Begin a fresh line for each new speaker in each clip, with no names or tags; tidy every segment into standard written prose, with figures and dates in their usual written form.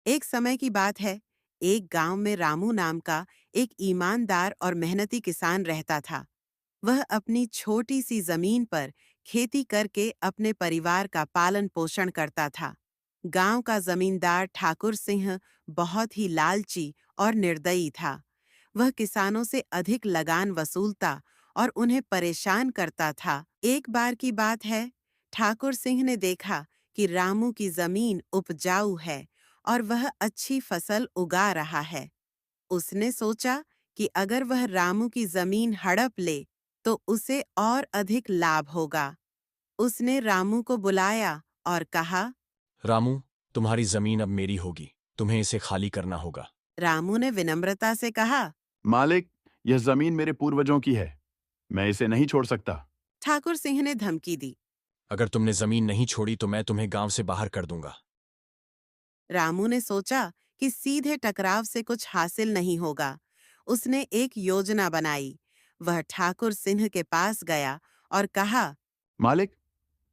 एक समय की बात है। एक गांव में रामू नाम का एक ईमानदार और मेहनती किसान रहता था। वह अपनी छोटी सी जमीन पर खेती करके अपने परिवार का पालन पोषण करता था। गांव का जमींदार ठाकुर सिंह बहुत ही लालची और निर्दयी था। वह किसानों से अधिक लगान वसूलता और उन्हें परेशान करता था। एक बार की बात है, ठाकुर सिंह ने देखा कि रामू की जमीन उपजाऊ है और वह अच्छी फसल उगा रहा है। उसने सोचा कि अगर वह रामू की जमीन हड़प ले तो उसे और अधिक लाभ होगा। उसने रामू को बुलाया और कहा।
रामू, तुम्हारी जमीन अब मेरी होगी। तुम्हें इसे खाली करना होगा।
रामू ने विनम्रता से कहा।
मालिक, यह जमीन मेरे पूर्वजों की है। मैं इसे नहीं छोड़ सकता।
ठाकुर सिंह ने धमकी दी।
अगर तुमने जमीन नहीं छोड़ी तो मैं तुम्हें गांव से बाहर कर दूंगा।
रामू ने सोचा कि सीधे टकराव से कुछ हासिल नहीं होगा। उसने एक योजना बनाई। वह ठाकुर सिंह के पास गया और कहा।
मालिक,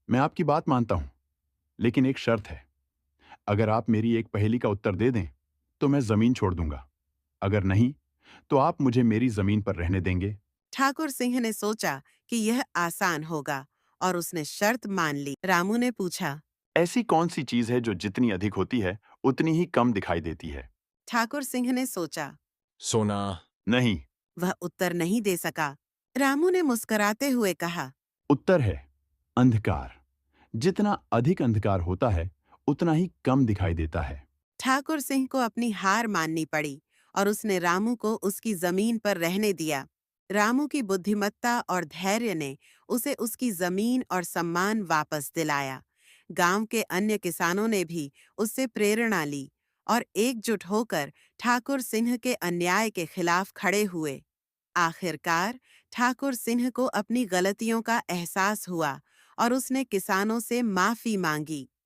मैं आपकी बात मानता हूं, लेकिन एक शर्त है। अगर आप मेरी एक पहेली का उत्तर दे दें, तो मैं जमीन छोड़ दूंगा। अगर नहीं, तो आप मुझे मेरी जमीन पर रहने देंगे।
ठाकुर सिंह ने सोचा कि यह आसान होगा और उसने शर्त मान ली। रामू ने पूछा।
ऐसी कौन सी चीज है जो जितनी अधिक होती है, उतनी ही कम दिखाई देती है?
ठाकुर सिंह ने सोचा।
सोना।
नहीं।
वह उत्तर नहीं दे सका। रामू ने मुस्कुराते हुए कहा।
उत्तर है अंधकार। जितना अधिक अंधकार होता है, उतना ही कम दिखाई देता है।
ठाकुर सिंह को अपनी हार माननी पड़ी और उसने रामू को उसकी जमीन पर रहने दिया। रामू की बुद्धिमत्ता और धैर्य ने उसे उसकी जमीन और सम्मान वापस दिलाया। गांव के अन्य किसानों ने भी उससे प्रेरणा ली और एकजुट होकर ठाकुर सिंह के अन्याय के खिलाफ खड़े हुए। आखिरकार ठाकुर सिंह को अपनी गलतियों का एहसास हुआ और उसने किसानों से माफी मांगी।